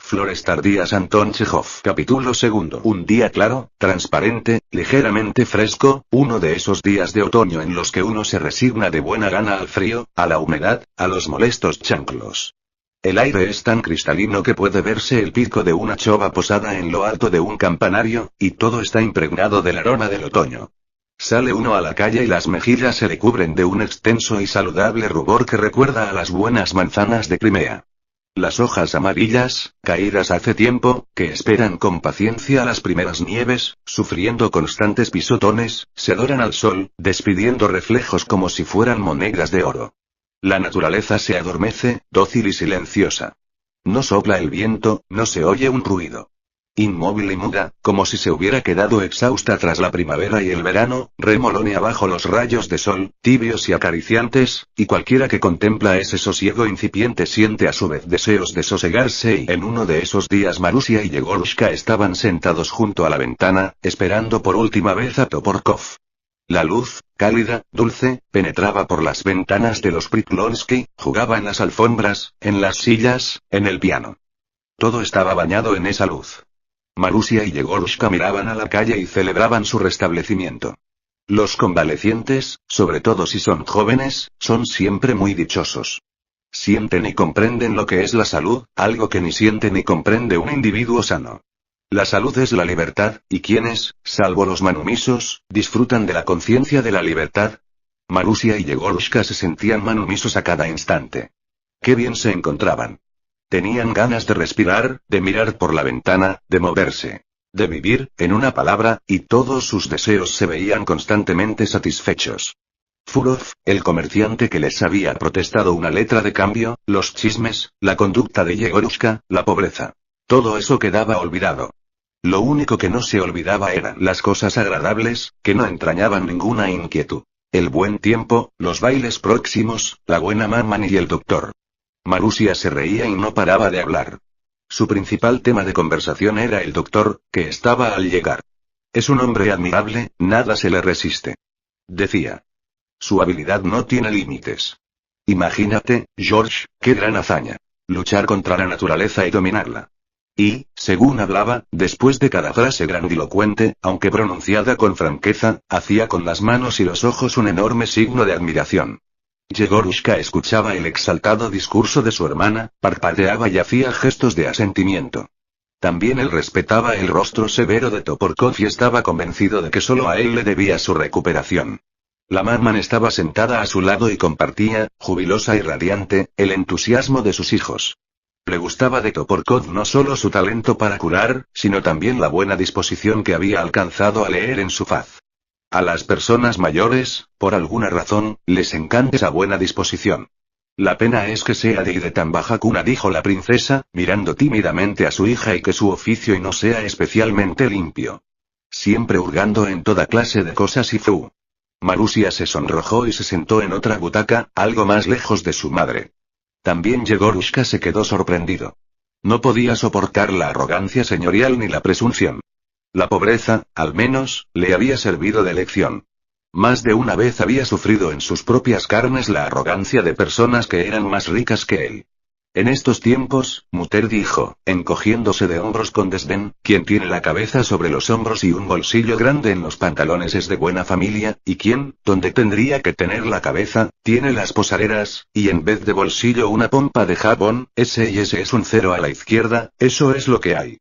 Flores tardías Anton Chejov. Capítulo segundo. Un día claro, transparente, ligeramente fresco, uno de esos días de otoño en los que uno se resigna de buena gana al frío, a la humedad, a los molestos chanclos. El aire es tan cristalino que puede verse el pico de una chova posada en lo alto de un campanario, y todo está impregnado del aroma del otoño. Sale uno a la calle y las mejillas se le cubren de un extenso y saludable rubor que recuerda a las buenas manzanas de Crimea. Las hojas amarillas, caídas hace tiempo, que esperan con paciencia las primeras nieves, sufriendo constantes pisotones, se doran al sol, despidiendo reflejos como si fueran monedas de oro. La naturaleza se adormece, dócil y silenciosa. No sopla el viento, no se oye un ruido. Inmóvil y muda, como si se hubiera quedado exhausta tras la primavera y el verano, remolonea bajo los rayos de sol, tibios y acariciantes, y cualquiera que contempla ese sosiego incipiente siente a su vez deseos de sosegarse y en uno de esos días Marusia y Yegorushka estaban sentados junto a la ventana, esperando por última vez a Toporkov. La luz, cálida, dulce, penetraba por las ventanas de los Priklonsky, jugaba en las alfombras, en las sillas, en el piano. Todo estaba bañado en esa luz. Marusia y Yegorushka miraban a la calle y celebraban su restablecimiento. Los convalecientes, sobre todo si son jóvenes, son siempre muy dichosos. Sienten y comprenden lo que es la salud, algo que ni siente ni comprende un individuo sano. La salud es la libertad, y quienes, salvo los manumisos, disfrutan de la conciencia de la libertad. Marusia y Yegorushka se sentían manumisos a cada instante. Qué bien se encontraban. Tenían ganas de respirar, de mirar por la ventana, de moverse. De vivir, en una palabra, y todos sus deseos se veían constantemente satisfechos. Furov, el comerciante que les había protestado una letra de cambio, los chismes, la conducta de Yegorushka, la pobreza. Todo eso quedaba olvidado. Lo único que no se olvidaba eran las cosas agradables, que no entrañaban ninguna inquietud. El buen tiempo, los bailes próximos, la buena mamá y el doctor. Marusia se reía y no paraba de hablar. Su principal tema de conversación era el doctor, que estaba al llegar. Es un hombre admirable, nada se le resiste. Decía. Su habilidad no tiene límites. Imagínate, George, qué gran hazaña. Luchar contra la naturaleza y dominarla. Y, según hablaba, después de cada frase grandilocuente, aunque pronunciada con franqueza, hacía con las manos y los ojos un enorme signo de admiración. Yegorushka escuchaba el exaltado discurso de su hermana, parpadeaba y hacía gestos de asentimiento. También él respetaba el rostro severo de Toporkov y estaba convencido de que solo a él le debía su recuperación. La mamá estaba sentada a su lado y compartía, jubilosa y radiante, el entusiasmo de sus hijos. Le gustaba de Toporkov no solo su talento para curar, sino también la buena disposición que había alcanzado a leer en su faz. A las personas mayores, por alguna razón, les encanta esa buena disposición. La pena es que sea de tan baja cuna, dijo la princesa, mirando tímidamente a su hija, y que su oficio y no sea especialmente limpio. Siempre hurgando en toda clase de cosas y fu. Marusia se sonrojó y se sentó en otra butaca, algo más lejos de su madre. También Yegorushka se quedó sorprendido. No podía soportar la arrogancia señorial ni la presunción. La pobreza, al menos, le había servido de lección. Más de una vez había sufrido en sus propias carnes la arrogancia de personas que eran más ricas que él. En estos tiempos, Mutter dijo, encogiéndose de hombros con desdén, quien tiene la cabeza sobre los hombros y un bolsillo grande en los pantalones es de buena familia, y quien, donde tendría que tener la cabeza, tiene las posaderas, y en vez de bolsillo una pompa de jabón, ese y ese es un cero a la izquierda, eso es lo que hay.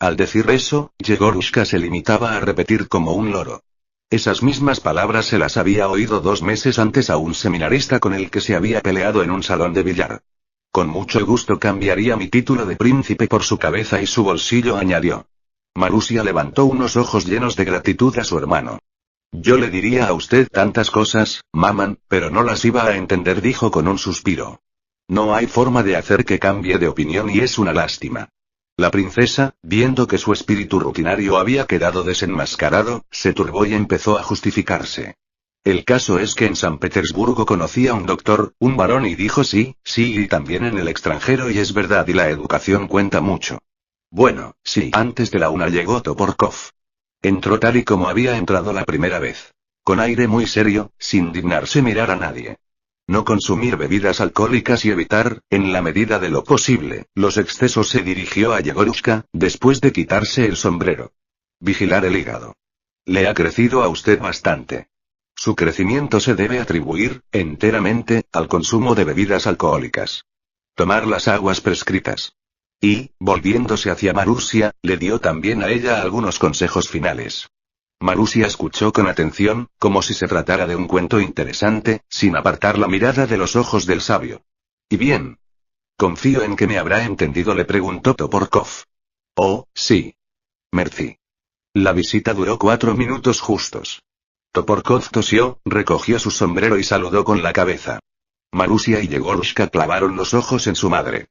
Al decir eso, Yegorushka se limitaba a repetir como un loro. Esas mismas palabras se las había oído 2 meses antes a un seminarista con el que se había peleado en un salón de billar. Con mucho gusto cambiaría mi título de príncipe por su cabeza y su bolsillo, añadió. Marusia levantó unos ojos llenos de gratitud a su hermano. Yo le diría a usted tantas cosas, maman, pero no las iba a entender, dijo con un suspiro. No hay forma de hacer que cambie de opinión y es una lástima. La princesa, viendo que su espíritu rutinario había quedado desenmascarado, se turbó y empezó a justificarse. El caso es que en San Petersburgo conocía a un doctor, un varón, y dijo sí, y también en el extranjero, y es verdad, y la educación cuenta mucho. Bueno, sí. Antes de la una llegó Toporkov. Entró tal y como había entrado la primera vez. Con aire muy serio, sin dignarse mirar a nadie. No consumir bebidas alcohólicas y evitar, en la medida de lo posible, los excesos. Se dirigió a Yegorushka, después de quitarse el sombrero. Vigilar el hígado. Le ha crecido a usted bastante. Su crecimiento se debe atribuir, enteramente, al consumo de bebidas alcohólicas. Tomar las aguas prescritas. Y, volviéndose hacia Marusia, le dio también a ella algunos consejos finales. Marusia escuchó con atención, como si se tratara de un cuento interesante, sin apartar la mirada de los ojos del sabio. ¿Y bien? Confío en que me habrá entendido, le preguntó Toporkov. Oh, sí. Merci. La visita duró 4 minutos justos. Toporkov tosió, recogió su sombrero y saludó con la cabeza. Marusia y Yegorushka clavaron los ojos en su madre.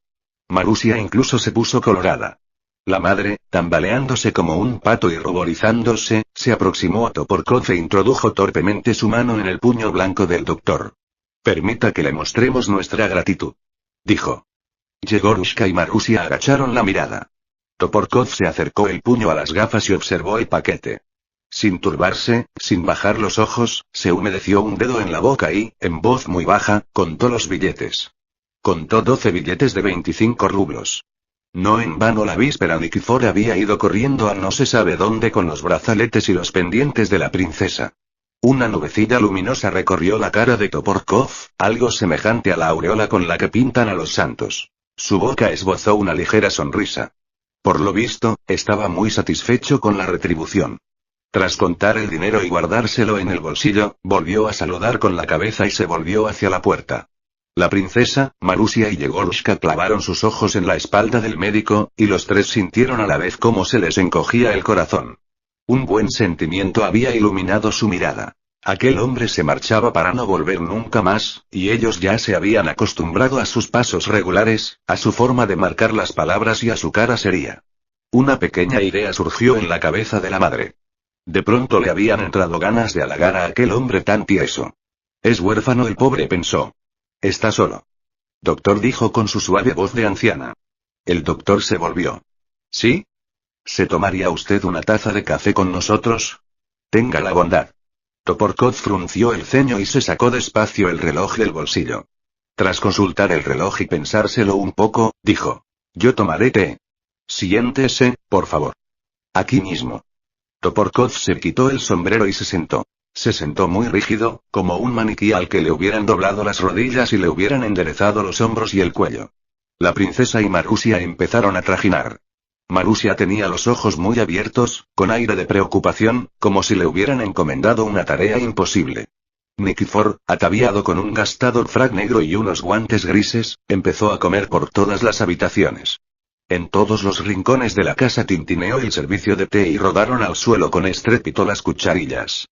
Marusia incluso se puso colorada. La madre, tambaleándose como un pato y ruborizándose, se aproximó a Toporkov e introdujo torpemente su mano en el puño blanco del doctor. Permita que le mostremos nuestra gratitud. Dijo. Yegorushka y Marusia agacharon la mirada. Toporkov se acercó el puño a las gafas y observó el paquete. Sin turbarse, sin bajar los ojos, se humedeció un dedo en la boca y, en voz muy baja, contó los billetes. Contó 12 billetes de 25 rublos. No en vano la víspera Nikifor había ido corriendo a no se sabe dónde con los brazaletes y los pendientes de la princesa. Una nubecilla luminosa recorrió la cara de Toporkov, algo semejante a la aureola con la que pintan a los santos. Su boca esbozó una ligera sonrisa. Por lo visto, estaba muy satisfecho con la retribución. Tras contar el dinero y guardárselo en el bolsillo, volvió a saludar con la cabeza y se volvió hacia la puerta. La princesa, Marusia y Yegorushka clavaron sus ojos en la espalda del médico, y los tres sintieron a la vez cómo se les encogía el corazón. Un buen sentimiento había iluminado su mirada. Aquel hombre se marchaba para no volver nunca más, y ellos ya se habían acostumbrado a sus pasos regulares, a su forma de marcar las palabras y a su cara seria. Una pequeña idea surgió en la cabeza de la madre. De pronto le habían entrado ganas de halagar a aquel hombre tan tieso. Es huérfano el pobre, pensó. Está solo. Doctor, dijo con su suave voz de anciana. El doctor se volvió. ¿Sí? ¿Se tomaría usted una taza de café con nosotros? Tenga la bondad. Toporkov frunció el ceño y se sacó despacio el reloj del bolsillo. Tras consultar el reloj y pensárselo un poco, dijo. Yo tomaré té. Siéntese, por favor. Aquí mismo. Toporkov se quitó el sombrero y se sentó. Se sentó muy rígido, como un maniquí al que le hubieran doblado las rodillas y le hubieran enderezado los hombros y el cuello. La princesa y Marusia empezaron a trajinar. Marusia tenía los ojos muy abiertos, con aire de preocupación, como si le hubieran encomendado una tarea imposible. Nikifor, ataviado con un gastado frac negro y unos guantes grises, empezó a comer por todas las habitaciones. En todos los rincones de la casa tintineó el servicio de té y rodaron al suelo con estrépito las cucharillas.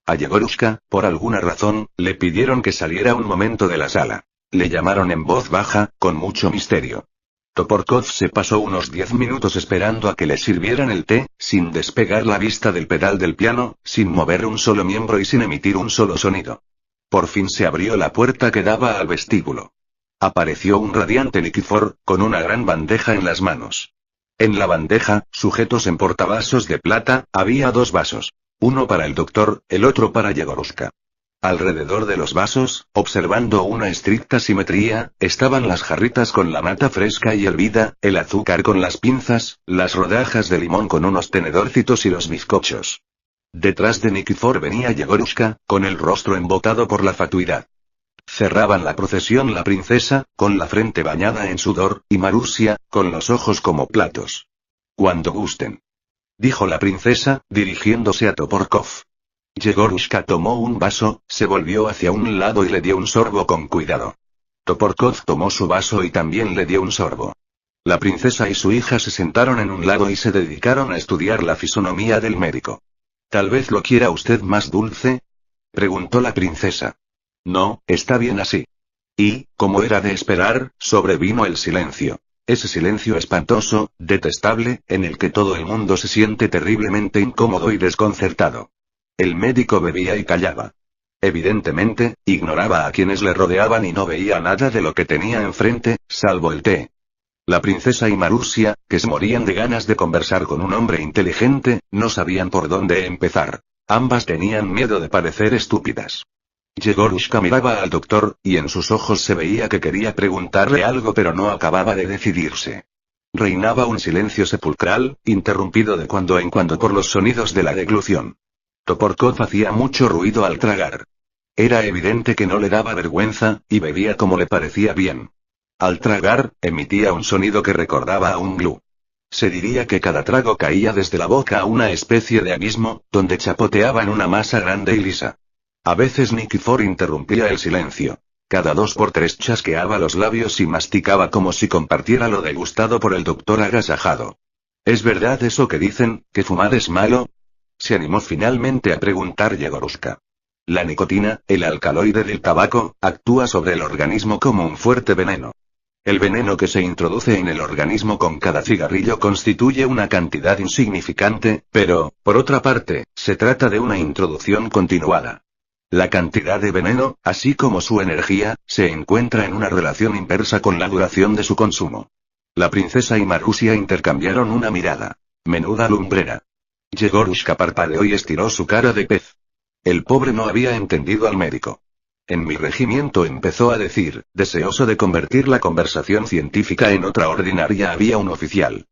A Yegorushka, por alguna razón, le pidieron que saliera un momento de la sala. Le llamaron en voz baja, con mucho misterio. Toporkov se pasó unos 10 minutos esperando a que le sirvieran el té, sin despegar la vista del pedal del piano, sin mover un solo miembro y sin emitir un solo sonido. Por fin se abrió la puerta que daba al vestíbulo. Apareció un radiante Nikifor, con una gran bandeja en las manos. En la bandeja, sujetos en portavasos de plata, había 2 vasos. Uno para el doctor, el otro para Yegorushka. Alrededor de los vasos, observando una estricta simetría, estaban las jarritas con la nata fresca y hervida, el azúcar con las pinzas, las rodajas de limón con unos tenedorcitos y los bizcochos. Detrás de Nikifor venía Yegorushka, con el rostro embotado por la fatuidad. Cerraban la procesión la princesa, con la frente bañada en sudor, y Marusia, con los ojos como platos. Cuando gusten. Dijo la princesa, dirigiéndose a Toporkov. Yegorushka tomó un vaso, se volvió hacia un lado y le dio un sorbo con cuidado. Toporkov tomó su vaso y también le dio un sorbo. La princesa y su hija se sentaron en un lado y se dedicaron a estudiar la fisonomía del médico. ¿Tal vez lo quiera usted más dulce?, preguntó la princesa. No, está bien así. Y, como era de esperar, sobrevino el silencio. Ese silencio espantoso, detestable, en el que todo el mundo se siente terriblemente incómodo y desconcertado. El médico bebía y callaba. Evidentemente, ignoraba a quienes le rodeaban y no veía nada de lo que tenía enfrente, salvo el té. La princesa y Marusia, que se morían de ganas de conversar con un hombre inteligente, no sabían por dónde empezar. Ambas tenían miedo de parecer estúpidas. Yegorushka miraba al doctor, y en sus ojos se veía que quería preguntarle algo pero no acababa de decidirse. Reinaba un silencio sepulcral, interrumpido de cuando en cuando por los sonidos de la deglución. Toporkov hacía mucho ruido al tragar. Era evidente que no le daba vergüenza, y bebía como le parecía bien. Al tragar, emitía un sonido que recordaba a un glú. Se diría que cada trago caía desde la boca a una especie de abismo, donde chapoteaba en una masa grande y lisa. A veces Nikifor interrumpía el silencio. Cada 2 por 3 chasqueaba los labios y masticaba como si compartiera lo degustado por el doctor agasajado. ¿Es verdad eso que dicen, que fumar es malo? Se animó finalmente a preguntar Yegorushka. La nicotina, el alcaloide del tabaco, actúa sobre el organismo como un fuerte veneno. El veneno que se introduce en el organismo con cada cigarrillo constituye una cantidad insignificante, pero, por otra parte, se trata de una introducción continuada. La cantidad de veneno, así como su energía, se encuentra en una relación inversa con la duración de su consumo. La princesa y Marusia intercambiaron una mirada. Menuda lumbrera. Yegorushka parpadeó y estiró su cara de pez. El pobre no había entendido al médico. En mi regimiento empezó a decir, deseoso de convertir la conversación científica en otra ordinaria, había un oficial.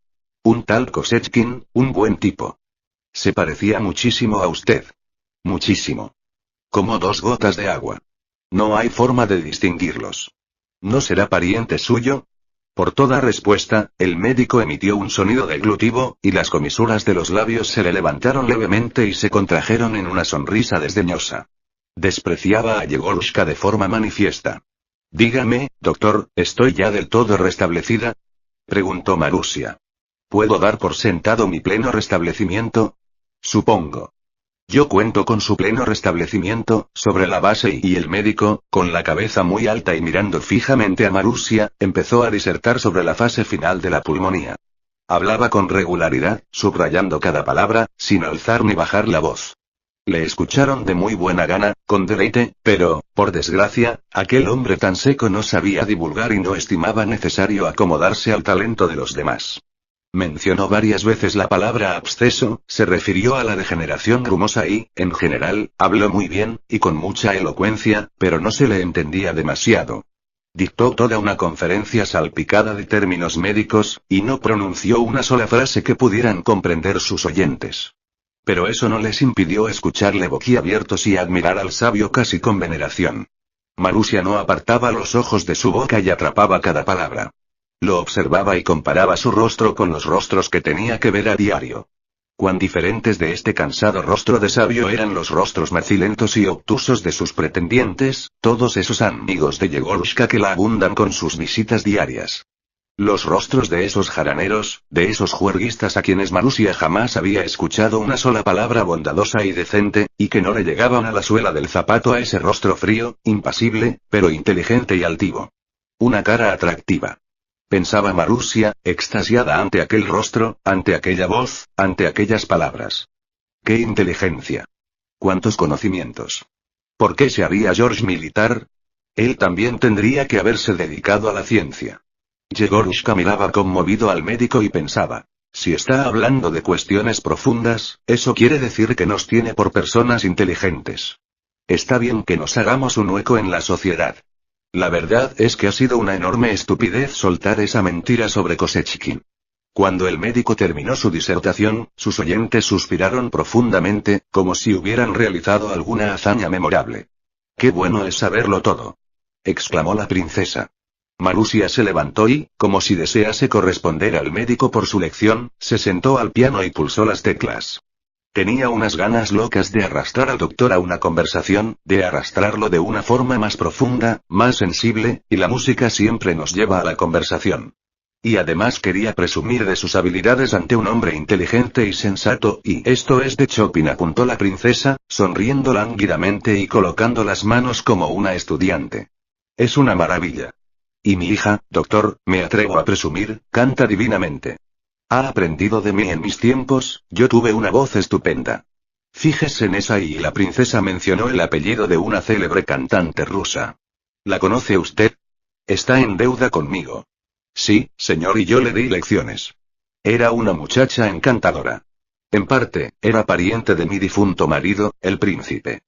Un tal Kosechkin, un buen tipo. Se parecía muchísimo a usted. Muchísimo. Como 2 gotas de agua. No hay forma de distinguirlos. ¿No será pariente suyo? Por toda respuesta, el médico emitió un sonido deglutivo, y las comisuras de los labios se le levantaron levemente y se contrajeron en una sonrisa desdeñosa. Despreciaba a Yegorushka de forma manifiesta. Dígame, doctor, ¿estoy ya del todo restablecida? Preguntó Marusia. ¿Puedo dar por sentado mi pleno restablecimiento? Supongo. Yo cuento con su pleno restablecimiento, sobre la base y el médico, con la cabeza muy alta y mirando fijamente a Marusia, empezó a disertar sobre la fase final de la pulmonía. Hablaba con regularidad, subrayando cada palabra, sin alzar ni bajar la voz. Le escucharon de muy buena gana, con deleite, pero, por desgracia, aquel hombre tan seco no sabía divulgar y no estimaba necesario acomodarse al talento de los demás. Mencionó varias veces la palabra absceso, se refirió a la degeneración grumosa y, en general, habló muy bien, y con mucha elocuencia, pero no se le entendía demasiado. Dictó toda una conferencia salpicada de términos médicos, y no pronunció una sola frase que pudieran comprender sus oyentes. Pero eso no les impidió escucharle boquiabiertos y admirar al sabio casi con veneración. Marusia no apartaba los ojos de su boca y atrapaba cada palabra. Lo observaba y comparaba su rostro con los rostros que tenía que ver a diario. Cuán diferentes de este cansado rostro de sabio eran los rostros macilentos y obtusos de sus pretendientes, todos esos amigos de Yegorushka que la abundan con sus visitas diarias. Los rostros de esos jaraneros, de esos juerguistas a quienes Marusia jamás había escuchado una sola palabra bondadosa y decente, y que no le llegaban a la suela del zapato a ese rostro frío, impasible, pero inteligente y altivo. Una cara atractiva. Pensaba Marusia, extasiada ante aquel rostro, ante aquella voz, ante aquellas palabras. ¡Qué inteligencia! ¡Cuántos conocimientos! ¿Por qué se haría George militar? Él también tendría que haberse dedicado a la ciencia. Yegorushka miraba conmovido al médico y pensaba, si está hablando de cuestiones profundas, eso quiere decir que nos tiene por personas inteligentes. Está bien que nos hagamos un hueco en la sociedad. La verdad es que ha sido una enorme estupidez soltar esa mentira sobre Kosechkin. Cuando el médico terminó su disertación, sus oyentes suspiraron profundamente, como si hubieran realizado alguna hazaña memorable. ¡Qué bueno es saberlo todo!, exclamó la princesa. Marusia se levantó y, como si desease corresponder al médico por su lección, se sentó al piano y pulsó las teclas. Tenía unas ganas locas de arrastrar al doctor a una conversación, de arrastrarlo de una forma más profunda, más sensible, y la música siempre nos lleva a la conversación. Y además quería presumir de sus habilidades ante un hombre inteligente y sensato, y esto es de Chopin, apuntó la princesa, sonriendo lánguidamente y colocando las manos como una estudiante. Es una maravilla. Y mi hija, doctor, me atrevo a presumir, canta divinamente. Ha aprendido de mí en mis tiempos, yo tuve una voz estupenda. Fíjese en esa, y la princesa mencionó el apellido de una célebre cantante rusa. ¿La conoce usted? Está en deuda conmigo. Sí, señor, y yo le di lecciones. Era una muchacha encantadora. En parte, era pariente de mi difunto marido, el príncipe.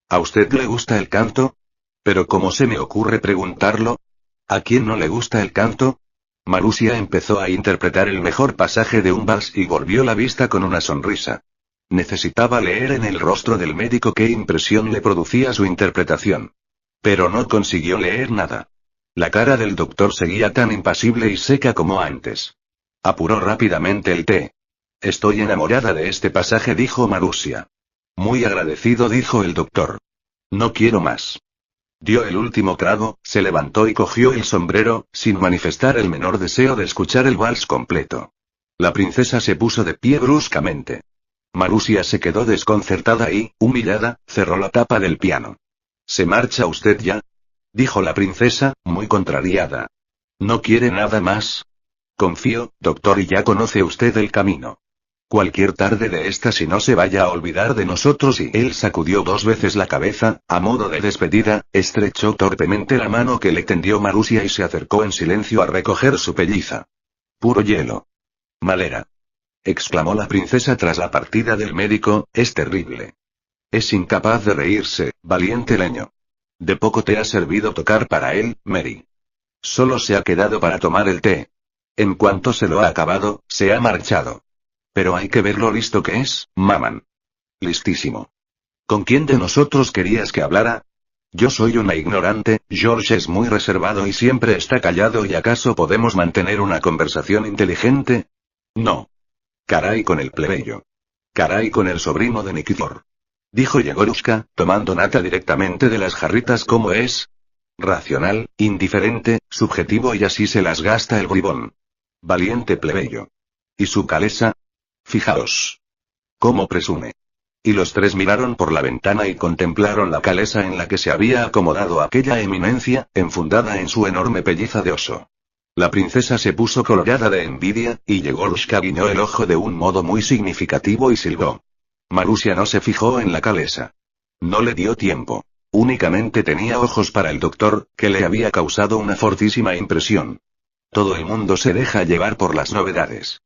¿A usted le gusta el canto? Pero ¿cómo se me ocurre preguntarlo? ¿A quién no le gusta el canto? Marusia empezó a interpretar el mejor pasaje de un vals y volvió la vista con una sonrisa. Necesitaba leer en el rostro del médico qué impresión le producía su interpretación. Pero no consiguió leer nada. La cara del doctor seguía tan impasible y seca como antes. Apuró rápidamente el té. Estoy enamorada de este pasaje, dijo Marusia. Muy agradecido, dijo el doctor. No quiero más. Dio el último trago, se levantó y cogió el sombrero, sin manifestar el menor deseo de escuchar el vals completo. La princesa se puso de pie bruscamente. Marusia se quedó desconcertada y, humillada, cerró la tapa del piano. ¿Se marcha usted ya?, dijo la princesa, muy contrariada. ¿No quiere nada más? Confío, doctor, y ya conoce usted el camino. Cualquier tarde de estas y no se vaya a olvidar de nosotros. Y él sacudió 2 veces la cabeza, a modo de despedida, estrechó torpemente la mano que le tendió Marusia y se acercó en silencio a recoger su pelliza. Puro hielo. Malera. Exclamó la princesa tras la partida del médico, es terrible. Es incapaz de reírse, valiente leño. De poco te ha servido tocar para él, Mary. Solo se ha quedado para tomar el té. En cuanto se lo ha acabado, se ha marchado. Pero hay que ver lo listo que es, Maman. Listísimo. ¿Con quién de nosotros querías que hablara? Yo soy una ignorante, George es muy reservado y siempre está callado. ¿Y acaso podemos mantener una conversación inteligente? No. Caray con el plebeyo. Caray con el sobrino de Nikifor. Dijo Yegorushka, tomando nata directamente de las jarritas. ¿Cómo es? Racional, indiferente, subjetivo, y así se las gasta el bribón. Valiente plebeyo. ¿Y su calesa? Fijaos. ¿Cómo presume? Y los 3 miraron por la ventana y contemplaron la calesa en la que se había acomodado aquella eminencia, enfundada en su enorme pelliza de oso. La princesa se puso colorada de envidia, y Yegorushka guiñó el ojo de un modo muy significativo y silbó. Marusia no se fijó en la calesa. No le dio tiempo. Únicamente tenía ojos para el doctor, que le había causado una fortísima impresión. Todo el mundo se deja llevar por las novedades.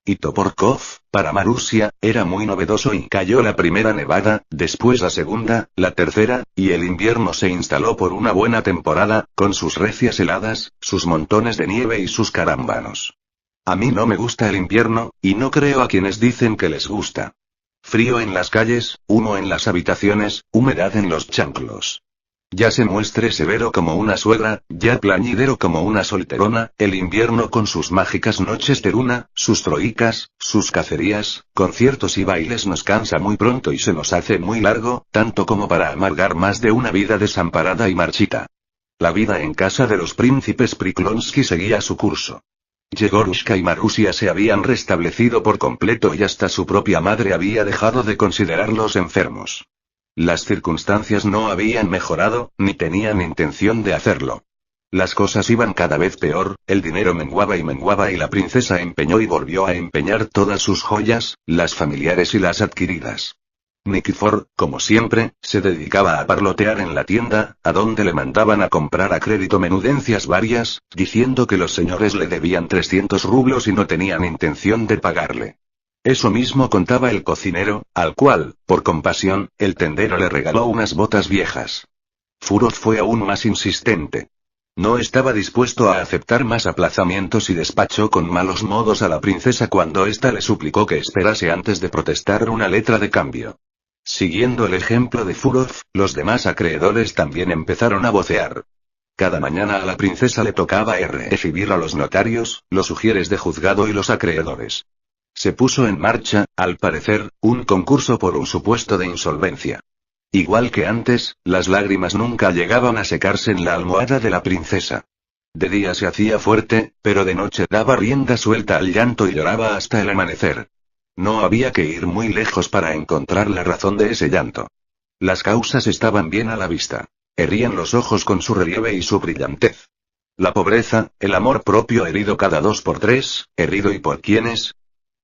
Y Toporkov, para Marusia, era muy novedoso y cayó la primera nevada, después la segunda, la tercera, y el invierno se instaló por una buena temporada, con sus recias heladas, sus montones de nieve y sus carámbanos. A mí no me gusta el invierno, y no creo a quienes dicen que les gusta. Frío en las calles, humo en las habitaciones, humedad en los chanclos. Ya se muestre severo como una suegra, ya plañidero como una solterona, el invierno con sus mágicas noches de luna, sus troicas, sus cacerías, conciertos y bailes nos cansa muy pronto y se nos hace muy largo, tanto como para amargar más de una vida desamparada y marchita. La vida en casa de los príncipes Priklonsky seguía su curso. Yegorushka y Marusia se habían restablecido por completo y hasta su propia madre había dejado de considerarlos enfermos. Las circunstancias no habían mejorado, ni tenían intención de hacerlo. Las cosas iban cada vez peor, el dinero menguaba y la princesa empeñó y volvió a empeñar todas sus joyas, las familiares y las adquiridas. Nikifor, como siempre, se dedicaba a parlotear en la tienda, a donde le mandaban a comprar a crédito menudencias varias, diciendo que los señores le debían 300 rublos y no tenían intención de pagarle. Eso mismo contaba el cocinero, al cual, por compasión, el tendero le regaló unas botas viejas. Furov fue aún más insistente. No estaba dispuesto a aceptar más aplazamientos y despachó con malos modos a la princesa cuando ésta le suplicó que esperase antes de protestar una letra de cambio. Siguiendo el ejemplo de Furov, los demás acreedores también empezaron a vocear. Cada mañana a la princesa le tocaba recibir a los notarios, los ujieres de juzgado y los acreedores. Se puso en marcha, al parecer, un concurso por un supuesto de insolvencia. Igual que antes, las lágrimas nunca llegaban a secarse en la almohada de la princesa. De día se hacía fuerte, pero de noche daba rienda suelta al llanto y lloraba hasta el amanecer. No había que ir muy lejos para encontrar la razón de ese llanto. Las causas estaban bien a la vista. Herrían los ojos con su relieve y su brillantez. La pobreza, el amor propio herido cada 2 por 3, herido y por quiénes.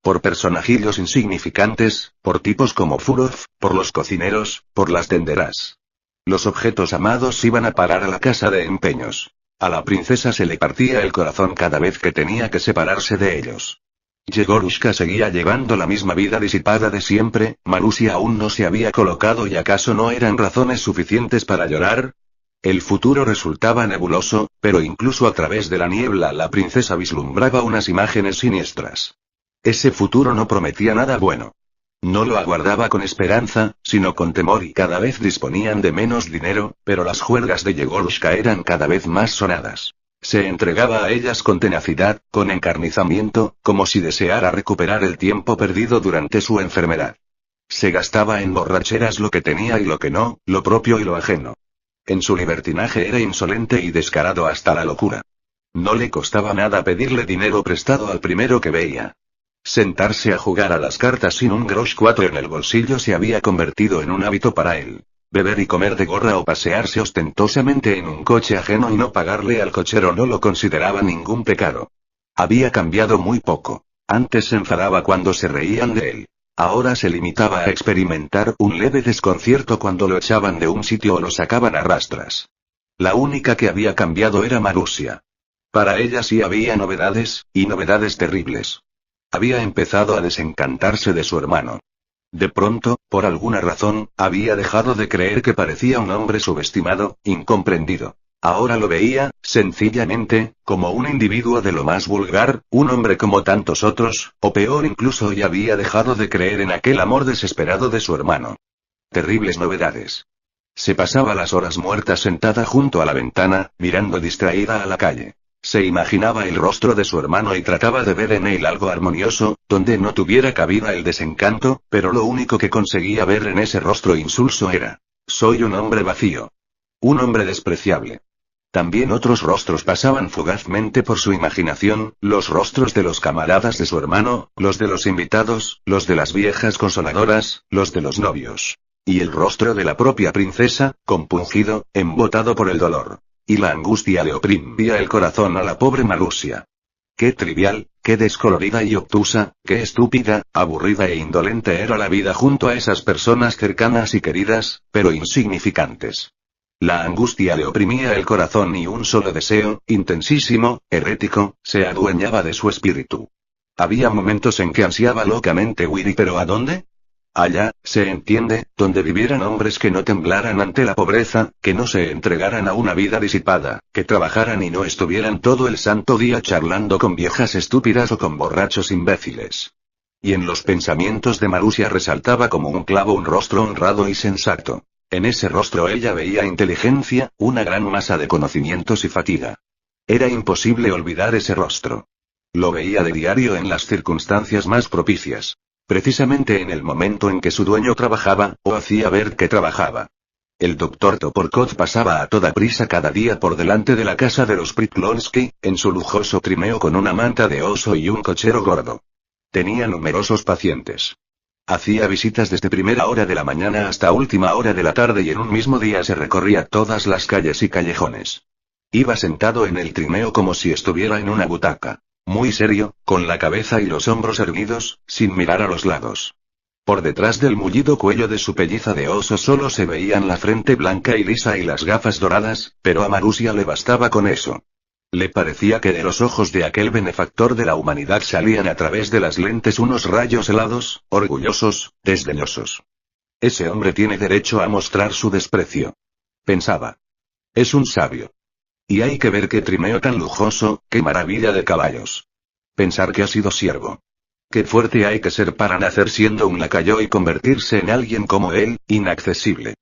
Por personajillos insignificantes, por tipos como Furov, por los cocineros, por las tenderas. Los objetos amados iban a parar a la casa de empeños. A la princesa se le partía el corazón cada vez que tenía que separarse de ellos. Yegorushka seguía llevando la misma vida disipada de siempre, Marusia aún no se había colocado y ¿acaso no eran razones suficientes para llorar? El futuro resultaba nebuloso, pero incluso a través de la niebla la princesa vislumbraba unas imágenes siniestras. Ese futuro no prometía nada bueno. No lo aguardaba con esperanza, sino con temor y cada vez disponían de menos dinero, pero las juergas de Yegorushka eran cada vez más sonadas. Se entregaba a ellas con tenacidad, con encarnizamiento, como si deseara recuperar el tiempo perdido durante su enfermedad. Se gastaba en borracheras lo que tenía y lo que no, lo propio y lo ajeno. En su libertinaje era insolente y descarado hasta la locura. No le costaba nada pedirle dinero prestado al primero que veía. Sentarse a jugar a las cartas sin un grosch 4 en el bolsillo se había convertido en un hábito para él. Beber y comer de gorra o pasearse ostentosamente en un coche ajeno y no pagarle al cochero no lo consideraba ningún pecado. Había cambiado muy poco. Antes se enfadaba cuando se reían de él. Ahora se limitaba a experimentar un leve desconcierto cuando lo echaban de un sitio o lo sacaban a rastras. La única que había cambiado era Marusia. Para ella sí había novedades, y novedades terribles. Había empezado a desencantarse de su hermano. De pronto, por alguna razón, había dejado de creer que parecía un hombre subestimado, incomprendido. Ahora lo veía, sencillamente, como un individuo de lo más vulgar, un hombre como tantos otros, o peor incluso, y había dejado de creer en aquel amor desesperado de su hermano. Terribles novedades. Se pasaba las horas muertas sentada junto a la ventana, mirando distraída a la calle. Se imaginaba el rostro de su hermano y trataba de ver en él algo armonioso, donde no tuviera cabida el desencanto, pero lo único que conseguía ver en ese rostro insulso era: soy un hombre vacío. Un hombre despreciable. También otros rostros pasaban fugazmente por su imaginación, los rostros de los camaradas de su hermano, los de los invitados, los de las viejas consoladoras, los de los novios. Y el rostro de la propia princesa, compungido, embotado por el dolor. Y la angustia le oprimía el corazón a la pobre Marusia. Qué trivial, qué descolorida y obtusa, qué estúpida, aburrida e indolente era la vida junto a esas personas cercanas y queridas, pero insignificantes. La angustia le oprimía el corazón y un solo deseo, intensísimo, herético, se adueñaba de su espíritu. Había momentos en que ansiaba locamente huir, pero ¿a dónde? Allá, se entiende, donde vivieran hombres que no temblaran ante la pobreza, que no se entregaran a una vida disipada, que trabajaran y no estuvieran todo el santo día charlando con viejas estúpidas o con borrachos imbéciles. Y en los pensamientos de Marusia resaltaba como un clavo un rostro honrado y sensato. En ese rostro ella veía inteligencia, una gran masa de conocimientos y fatiga. Era imposible olvidar ese rostro. Lo veía de diario en las circunstancias más propicias. Precisamente en el momento en que su dueño trabajaba, o hacía ver que trabajaba. El doctor Toporkov pasaba a toda prisa cada día por delante de la casa de los Priklonsky, en su lujoso trineo con una manta de oso y un cochero gordo. Tenía numerosos pacientes. Hacía visitas desde primera hora de la mañana hasta última hora de la tarde y en un mismo día se recorría todas las calles y callejones. Iba sentado en el trineo como si estuviera en una butaca. Muy serio, con la cabeza y los hombros erguidos, sin mirar a los lados. Por detrás del mullido cuello de su pelliza de oso solo se veían la frente blanca y lisa y las gafas doradas, pero a Marusia le bastaba con eso. Le parecía que de los ojos de aquel benefactor de la humanidad salían a través de las lentes unos rayos helados, orgullosos, desdeñosos. Ese hombre tiene derecho a mostrar su desprecio. Pensaba. Es un sabio. Y hay que ver qué trineo tan lujoso, qué maravilla de caballos. Pensar que ha sido siervo. Qué fuerte hay que ser para nacer siendo un lacayo y convertirse en alguien como él, inaccesible.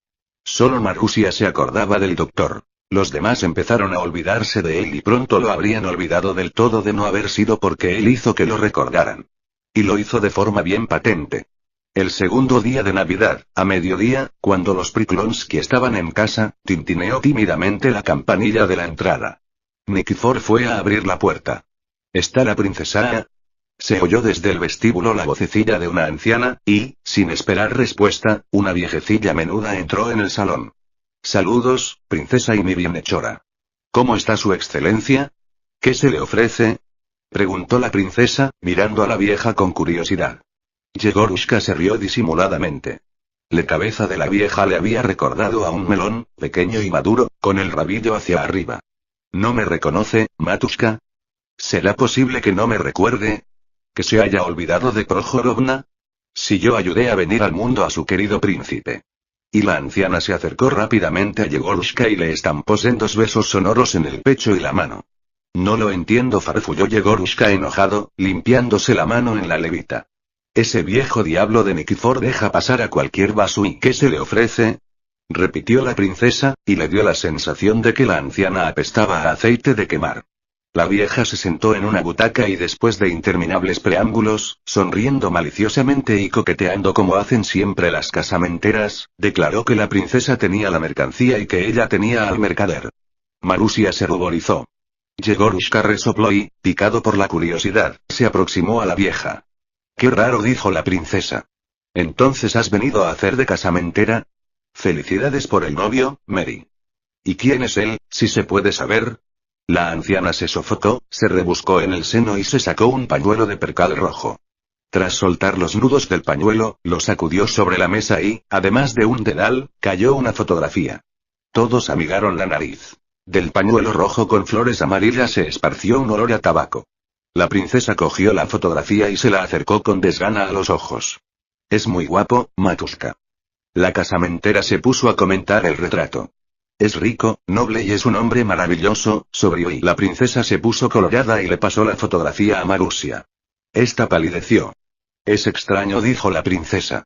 Solo Marusia se acordaba del doctor. Los demás empezaron a olvidarse de él y pronto lo habrían olvidado del todo de no haber sido porque él hizo que lo recordaran. Y lo hizo de forma bien patente. El segundo día de Navidad, a mediodía, cuando los Priklonsky estaban en casa, tintineó tímidamente la campanilla de la entrada. Nikifor fue a abrir la puerta. ¿Está la princesa? Se oyó desde el vestíbulo la vocecilla de una anciana, y, sin esperar respuesta, una viejecilla menuda entró en el salón. Saludos, princesa y mi bienhechora. ¿Cómo está su excelencia? ¿Qué se le ofrece? Preguntó la princesa, mirando a la vieja con curiosidad. Yegorushka se rió disimuladamente. La cabeza de la vieja le había recordado a un melón, pequeño y maduro, con el rabillo hacia arriba. ¿No me reconoce, Matushka? ¿Será posible que no me recuerde? ¿Que se haya olvidado de Projorovna? Si yo ayudé a venir al mundo a su querido príncipe. Y la anciana se acercó rápidamente a Yegorushka y le estampó sendos besos sonoros en el pecho y la mano. No lo entiendo, farfulló Yegorushka enojado, limpiándose la mano en la levita. Ese viejo diablo de Nikifor deja pasar a cualquier basui. ¿Qué se le ofrece? Repitió la princesa, y le dio la sensación de que la anciana apestaba a aceite de quemar. La vieja se sentó en una butaca y después de interminables preámbulos, sonriendo maliciosamente y coqueteando como hacen siempre las casamenteras, declaró que la princesa tenía la mercancía y que ella tenía al mercader. Marusia se ruborizó. Yegorushka resopló y, picado por la curiosidad, se aproximó a la vieja. «Qué raro», dijo la princesa. «¿Entonces has venido a hacer de casamentera? Felicidades por el novio, Mary. ¿Y quién es él, si se puede saber?» La anciana se sofocó, se rebuscó en el seno y se sacó un pañuelo de percal rojo. Tras soltar los nudos del pañuelo, lo sacudió sobre la mesa y, además de un dedal, cayó una fotografía. Todos amigaron la nariz. Del pañuelo rojo con flores amarillas se esparció un olor a tabaco. La princesa cogió la fotografía y se la acercó con desgana a los ojos. «Es muy guapo, Matushka». La casamentera se puso a comentar el retrato. «Es rico, noble y es un hombre maravilloso», sobrió y la princesa se puso colorada y le pasó la fotografía a Marusia. Esta palideció. «Es extraño», dijo la princesa.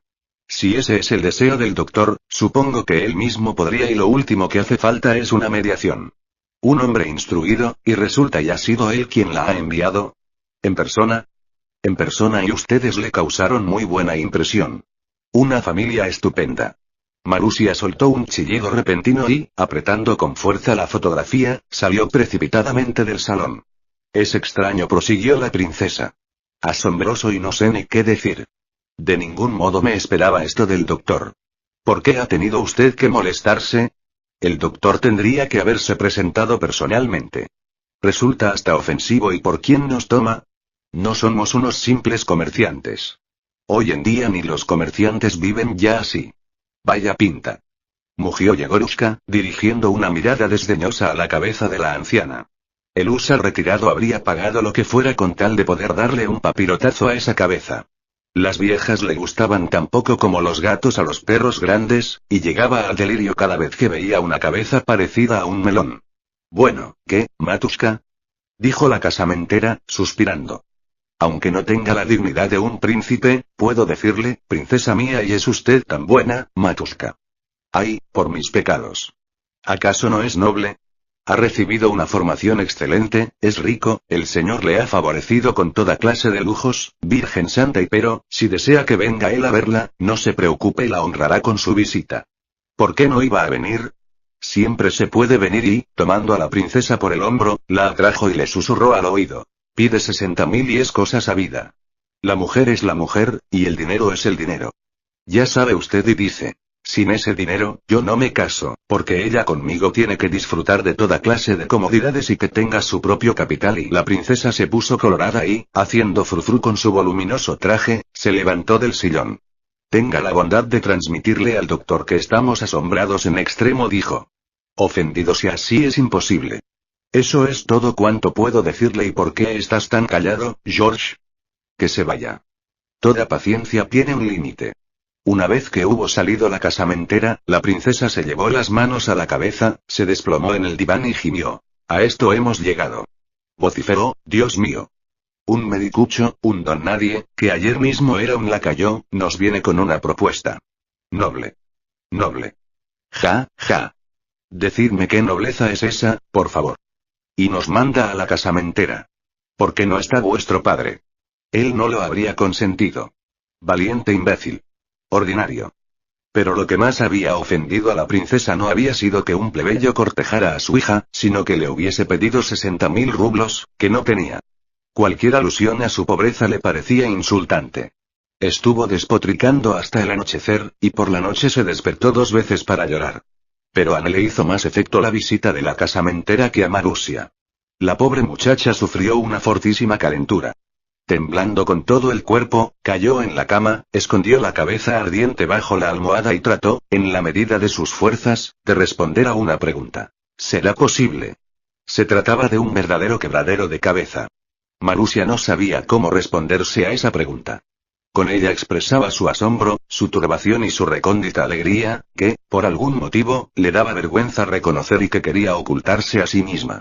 «Si ese es el deseo del doctor, supongo que él mismo podría y lo último que hace falta es una mediación. Un hombre instruido, y resulta y ha sido él quien la ha enviado. ¿En persona?» «En persona y ustedes le causaron muy buena impresión. Una familia estupenda». Marusia soltó un chillido repentino y, apretando con fuerza la fotografía, salió precipitadamente del salón. «Es extraño», prosiguió la princesa. «Asombroso y no sé ni qué decir. De ningún modo me esperaba esto del doctor. ¿Por qué ha tenido usted que molestarse? El doctor tendría que haberse presentado personalmente. Resulta hasta ofensivo. ¿Y por quién nos toma? No somos unos simples comerciantes. Hoy en día ni los comerciantes viven ya así. Vaya pinta», mugió Yegorushka, dirigiendo una mirada desdeñosa a la cabeza de la anciana. El usa retirado habría pagado lo que fuera con tal de poder darle un papirotazo a esa cabeza. Las viejas le gustaban tan poco como los gatos a los perros grandes, y llegaba al delirio cada vez que veía una cabeza parecida a un melón. «Bueno, ¿qué, Matushka?», dijo la casamentera, suspirando. «Aunque no tenga la dignidad de un príncipe, puedo decirle, princesa mía, y es usted tan buena, Matushka. Ay, por mis pecados. ¿Acaso no es noble? Ha recibido una formación excelente, es rico, el señor le ha favorecido con toda clase de lujos, Virgen Santa, y pero, si desea que venga él a verla, no se preocupe, la honrará con su visita. ¿Por qué no iba a venir? Siempre se puede venir y, tomando a la princesa por el hombro, la atrajo y le susurró al oído. Pide 60.000 y es cosa sabida. La mujer es la mujer, y el dinero es el dinero. Ya sabe usted, y dice. Sin ese dinero, yo no me caso, porque ella conmigo tiene que disfrutar de toda clase de comodidades y que tenga su propio capital. Y la princesa se puso colorada y, haciendo frufru con su voluminoso traje, se levantó del sillón. «Tenga la bondad de transmitirle al doctor que estamos asombrados en extremo», dijo. «Ofendido si así es imposible. Eso es todo cuanto puedo decirle». «¿Y por qué estás tan callado, George?» «Que se vaya. Toda paciencia tiene un límite». Una vez que hubo salido la casamentera, la princesa se llevó las manos a la cabeza, se desplomó en el diván y gimió. «A esto hemos llegado». Vociferó, «Dios mío. Un medicucho, un don nadie, que ayer mismo era un lacayo, nos viene con una propuesta. Noble. Noble. Ja, ja. Decidme qué nobleza es esa, por favor. Y nos manda a la casamentera. ¿Por qué no está vuestro padre? Él no lo habría consentido. Valiente imbécil. Ordinario». Pero lo que más había ofendido a la princesa no había sido que un plebeyo cortejara a su hija, sino que le hubiese pedido 60.000 rublos, que no tenía. Cualquier alusión a su pobreza le parecía insultante. Estuvo despotricando hasta el anochecer, y por la noche se despertó 2 veces para llorar. Pero a Anne le hizo más efecto la visita de la casamentera que a Marusia. La pobre muchacha sufrió una fortísima calentura. Temblando con todo el cuerpo, cayó en la cama, escondió la cabeza ardiente bajo la almohada y trató, en la medida de sus fuerzas, de responder a una pregunta. ¿Será posible? Se trataba de un verdadero quebradero de cabeza. Marusia no sabía cómo responderse a esa pregunta. Con ella expresaba su asombro, su turbación y su recóndita alegría, que, por algún motivo, le daba vergüenza reconocer y que quería ocultarse a sí misma.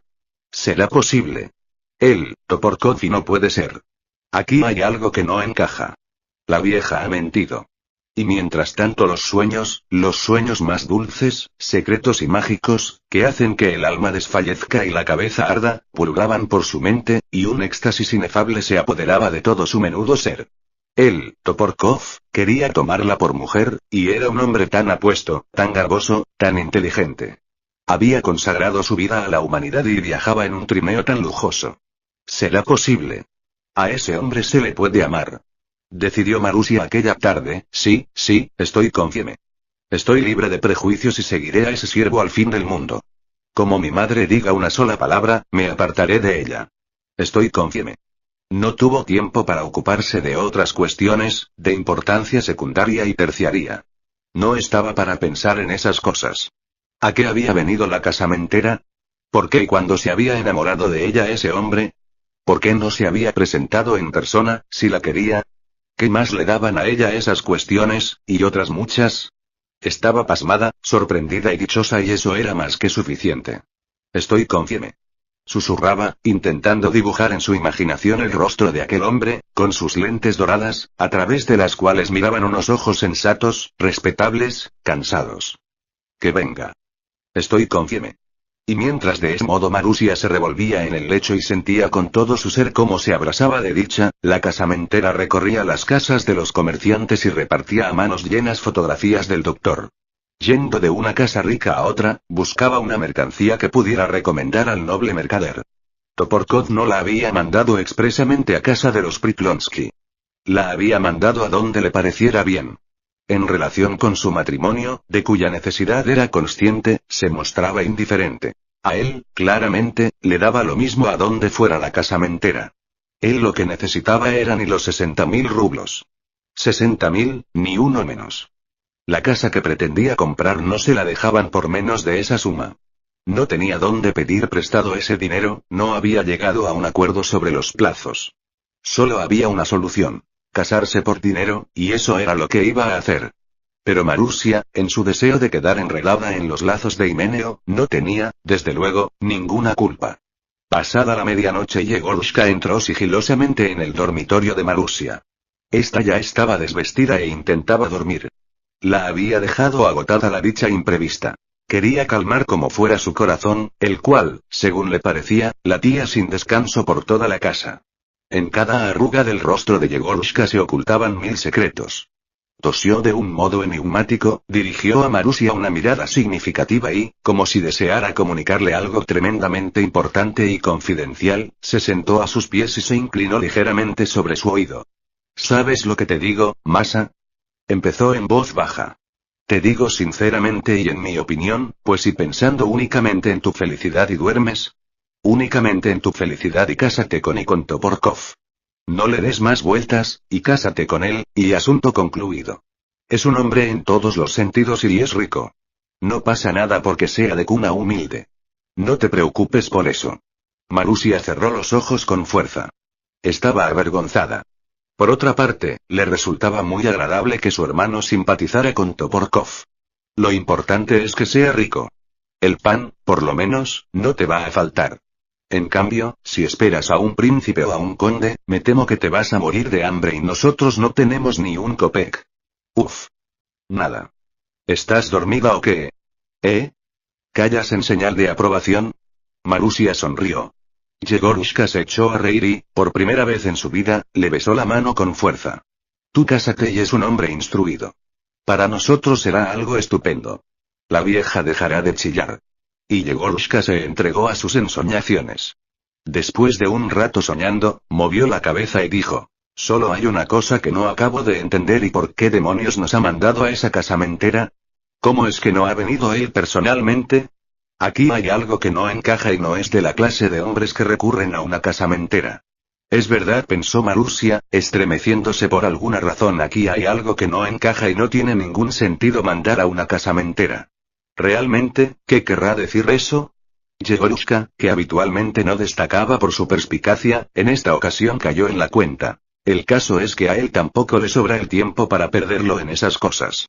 ¿Será posible? Él, Toporkov, y no puede ser. Aquí hay algo que no encaja. La vieja ha mentido. Y mientras tanto los sueños más dulces, secretos y mágicos, que hacen que el alma desfallezca y la cabeza arda, pululaban por su mente, y un éxtasis inefable se apoderaba de todo su menudo ser. Él, Toporkov, quería tomarla por mujer, y era un hombre tan apuesto, tan garboso, tan inteligente. Había consagrado su vida a la humanidad y viajaba en un trineo tan lujoso. ¿Será posible? A ese hombre se le puede amar. Decidió Marusia aquella tarde, sí, estoy confieme. Estoy libre de prejuicios y seguiré a ese siervo al fin del mundo. Como mi madre diga una sola palabra, me apartaré de ella. Estoy confieme. No tuvo tiempo para ocuparse de otras cuestiones, de importancia secundaria y terciaria. No estaba para pensar en esas cosas. ¿A qué había venido la casamentera? ¿Por qué cuando se había enamorado de ella ese hombre? ¿Por qué no se había presentado en persona, si la quería? ¿Qué más le daban a ella esas cuestiones, y otras muchas? Estaba pasmada, sorprendida y dichosa, y eso era más que suficiente. Estoy confieme. Susurraba, intentando dibujar en su imaginación el rostro de aquel hombre, con sus lentes doradas, a través de las cuales miraban unos ojos sensatos, respetables, cansados. Que venga. Estoy confieme. Y mientras de ese modo Marusia se revolvía en el lecho y sentía con todo su ser cómo se abrasaba de dicha, la casamentera recorría las casas de los comerciantes y repartía a manos llenas fotografías del doctor. Yendo de una casa rica a otra, buscaba una mercancía que pudiera recomendar al noble mercader. Toporkov no la había mandado expresamente a casa de los Priklonsky. La había mandado a donde le pareciera bien. En relación con su matrimonio, de cuya necesidad era consciente, se mostraba indiferente. A él, claramente, le daba lo mismo a donde fuera la casamentera. Él lo que necesitaba eran ni los 60.000 rublos. 60.000, ni uno menos. La casa que pretendía comprar no se la dejaban por menos de esa suma. No tenía dónde pedir prestado ese dinero, no había llegado a un acuerdo sobre los plazos. Solo había una solución: casarse por dinero, y eso era lo que iba a hacer. Pero Marusia, en su deseo de quedar enredada en los lazos de Himeneo, no tenía, desde luego, ninguna culpa. Pasada la medianoche Yegorushka entró sigilosamente en el dormitorio de Marusia. Esta ya estaba desvestida e intentaba dormir. La había dejado agotada la dicha imprevista. Quería calmar como fuera su corazón, el cual, según le parecía, latía sin descanso por toda la casa. En cada arruga del rostro de Yegorushka se ocultaban 1000 secretos. Tosió de un modo enigmático, dirigió a Marusia una mirada significativa y, como si deseara comunicarle algo tremendamente importante y confidencial, se sentó a sus pies y se inclinó ligeramente sobre su oído. ¿Sabes lo que te digo, Masa? Empezó en voz baja. Te digo sinceramente y en mi opinión, pues si pensando únicamente en tu felicidad y duermes. Únicamente en tu felicidad y cásate con Toporkov. No le des más vueltas, y cásate con él, y asunto concluido. Es un hombre en todos los sentidos y es rico. No pasa nada porque sea de cuna humilde. No te preocupes por eso. Marusia cerró los ojos con fuerza. Estaba avergonzada. Por otra parte, le resultaba muy agradable que su hermano simpatizara con Toporkov. Lo importante es que sea rico. El pan, por lo menos, no te va a faltar. En cambio, si esperas a un príncipe o a un conde, me temo que te vas a morir de hambre y nosotros no tenemos ni un kopek. Uf. Nada. ¿Estás dormida o qué? ¿Eh? ¿Callas en señal de aprobación? Marusia sonrió. Yegorushka se echó a reír y, por primera vez en su vida, le besó la mano con fuerza. Tú cásate y es un hombre instruido. Para nosotros será algo estupendo. La vieja dejará de chillar. Y Yegorushka se entregó a sus ensoñaciones. Después de un rato soñando, movió la cabeza y dijo: solo hay una cosa que no acabo de entender, ¿y por qué demonios nos ha mandado a esa casamentera? ¿Cómo es que no ha venido él personalmente? Aquí hay algo que no encaja y no es de la clase de hombres que recurren a una casamentera. Es verdad, pensó Marusia, estremeciéndose por alguna razón, aquí hay algo que no encaja y no tiene ningún sentido mandar a una casamentera. ¿Realmente, qué querrá decir eso? Yegorushka, que habitualmente no destacaba por su perspicacia, en esta ocasión cayó en la cuenta. El caso es que a él tampoco le sobra el tiempo para perderlo en esas cosas.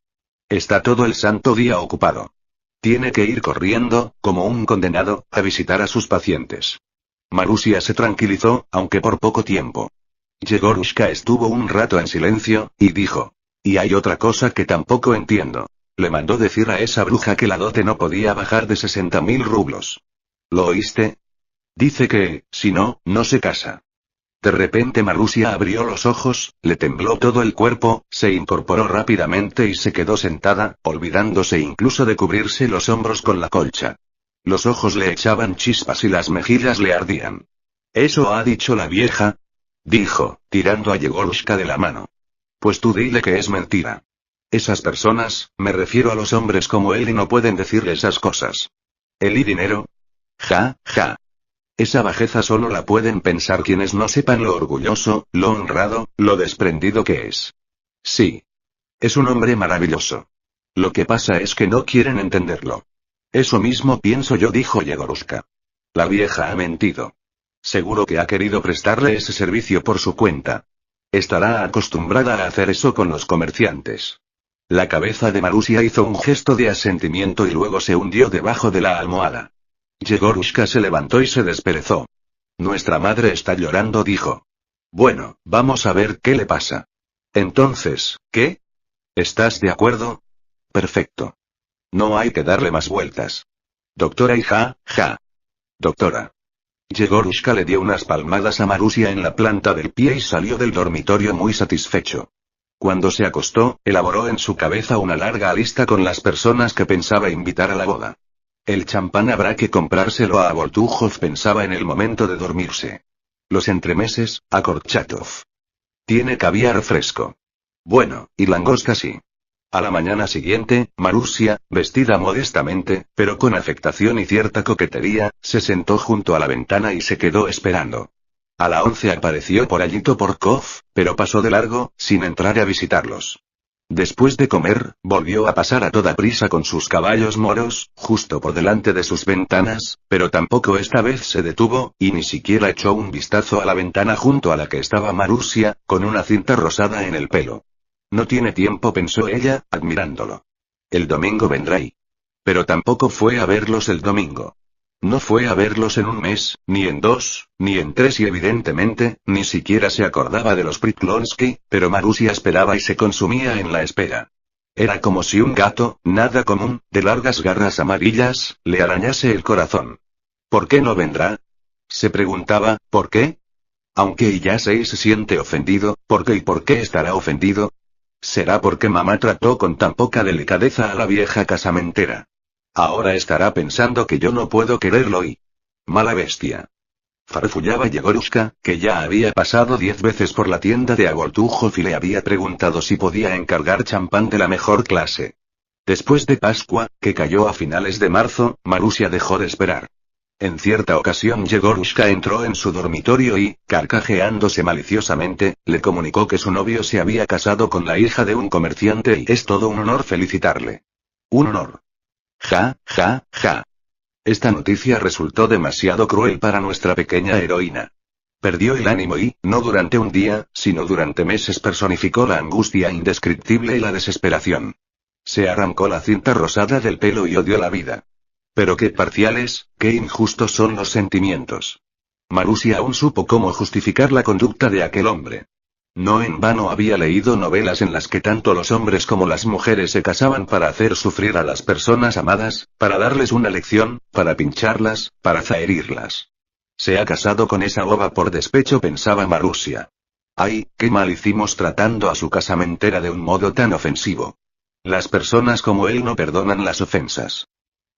Está todo el santo día ocupado. Tiene que ir corriendo, como un condenado, a visitar a sus pacientes. Marusia se tranquilizó, aunque por poco tiempo. Yegorushka estuvo un rato en silencio, y dijo: y hay otra cosa que tampoco entiendo. Le mandó decir a esa bruja que la dote no podía bajar de 60.000 rublos. ¿Lo oíste? Dice que, si no, no se casa. De repente Marusia abrió los ojos, le tembló todo el cuerpo, se incorporó rápidamente y se quedó sentada, olvidándose incluso de cubrirse los hombros con la colcha. Los ojos le echaban chispas y las mejillas le ardían. ¿Eso ha dicho la vieja? Dijo, tirando a Yegorushka de la mano. Pues tú dile que es mentira. Esas personas, me refiero a los hombres como él, y no pueden decirle esas cosas. ¿El y dinero? Ja, ja. Esa bajeza solo la pueden pensar quienes no sepan lo orgulloso, lo honrado, lo desprendido que es. Sí. Es un hombre maravilloso. Lo que pasa es que no quieren entenderlo. Eso mismo pienso yo, dijo Yegorushka. La vieja ha mentido. Seguro que ha querido prestarle ese servicio por su cuenta. Estará acostumbrada a hacer eso con los comerciantes. La cabeza de Marusia hizo un gesto de asentimiento y luego se hundió debajo de la almohada. Yegorushka se levantó y se desperezó. Nuestra madre está llorando, dijo. Bueno, vamos a ver qué le pasa. Entonces, ¿qué? ¿Estás de acuerdo? Perfecto. No hay que darle más vueltas. Doctora y ja. Doctora. Yegorushka le dio unas palmadas a Marusia en la planta del pie y salió del dormitorio muy satisfecho. Cuando se acostó, elaboró en su cabeza una larga lista con las personas que pensaba invitar a la boda. El champán habrá que comprárselo a Boltujov, pensaba en el momento de dormirse. Los entremeses, a Korchatov. Tiene caviar fresco. Bueno, y langosta sí. A la mañana siguiente, Marusia, vestida modestamente, pero con afectación y cierta coquetería, se sentó junto a la ventana y se quedó esperando. A la 11 apareció por allí Toporkov, pero pasó de largo, sin entrar a visitarlos. Después de comer, volvió a pasar a toda prisa con sus caballos moros, justo por delante de sus ventanas, pero tampoco esta vez se detuvo, y ni siquiera echó un vistazo a la ventana junto a la que estaba Marusia, con una cinta rosada en el pelo. No tiene tiempo, pensó ella, admirándolo. El domingo vendrá y... Pero tampoco fue a verlos el domingo. No fue a verlos en un mes, ni en 2, ni en 3 y evidentemente, ni siquiera se acordaba de los Priklonsky, pero Marusia esperaba y se consumía en la espera. Era como si un gato, nada común, de largas garras amarillas, le arañase el corazón. ¿Por qué no vendrá? Se preguntaba, ¿por qué? Aunque ya se siente ofendido, ¿por qué y por qué estará ofendido? ¿Será porque mamá trató con tan poca delicadeza a la vieja casamentera? Ahora estará pensando que yo no puedo quererlo y... Mala bestia. Farfullaba Yegorushka, que ya había pasado 10 veces por la tienda de Agoltujov y le había preguntado si podía encargar champán de la mejor clase. Después de Pascua, que cayó a finales de marzo, Marusia dejó de esperar. En cierta ocasión Yegorushka entró en su dormitorio y, carcajeándose maliciosamente, le comunicó que su novio se había casado con la hija de un comerciante y es todo un honor felicitarle. Un honor. Ja. Esta noticia resultó demasiado cruel para nuestra pequeña heroína. Perdió el ánimo y, no durante un día, sino durante meses personificó la angustia indescriptible y la desesperación. Se arrancó la cinta rosada del pelo y odió la vida. Pero qué parciales, qué injustos son los sentimientos. Marusia aún supo cómo justificar la conducta de aquel hombre. No en vano había leído novelas en las que tanto los hombres como las mujeres se casaban para hacer sufrir a las personas amadas, para darles una lección, para pincharlas, para zaherirlas. Se ha casado con esa boba por despecho, pensaba Marusia. Ay, qué mal hicimos tratando a su casamentera de un modo tan ofensivo. Las personas como él no perdonan las ofensas.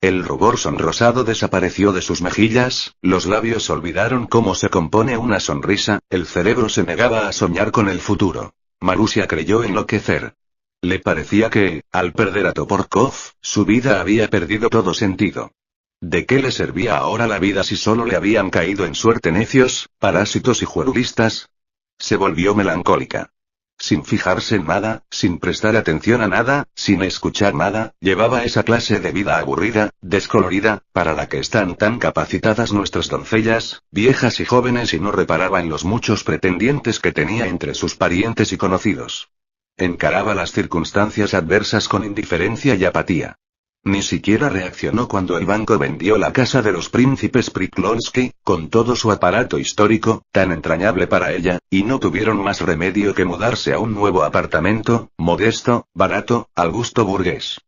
El rubor sonrosado desapareció de sus mejillas, los labios olvidaron cómo se compone una sonrisa, el cerebro se negaba a soñar con el futuro. Marusia creyó enloquecer. Le parecía que, al perder a Toporkov, su vida había perdido todo sentido. ¿De qué le servía ahora la vida si solo le habían caído en suerte necios, parásitos y juegulistas? Se volvió melancólica. sin fijarse en nada, sin prestar atención a nada, sin escuchar nada, llevaba esa clase de vida aburrida, descolorida, para la que están tan capacitadas nuestras doncellas, viejas y jóvenes, y no reparaba en los muchos pretendientes que tenía entre sus parientes y conocidos. Encaraba las circunstancias adversas con indiferencia y apatía. Ni siquiera reaccionó cuando el banco vendió la casa de los príncipes Priklonsky, con todo su aparato histórico, tan entrañable para ella, y no tuvieron más remedio que mudarse a un nuevo apartamento, modesto, barato, al gusto burgués.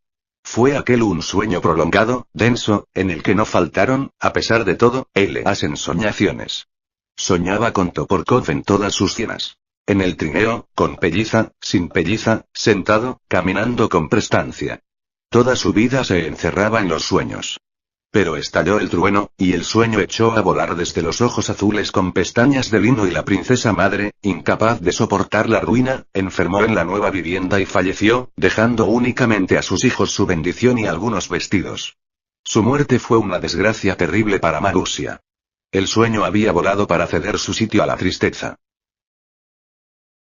Fue aquel un sueño prolongado, denso, en el que no faltaron, a pesar de todo, las ensoñaciones. Soñaba con Toporkov en todas sus cienas. En el trineo, con pelliza, sin pelliza, sentado, caminando con prestancia. Toda su vida se encerraba en los sueños. Pero estalló el trueno, y el sueño echó a volar desde los ojos azules con pestañas de lino, y la princesa madre, incapaz de soportar la ruina, enfermó en la nueva vivienda y falleció, dejando únicamente a sus hijos su bendición y algunos vestidos. Su muerte fue una desgracia terrible para Marusia. El sueño había volado para ceder su sitio a la tristeza.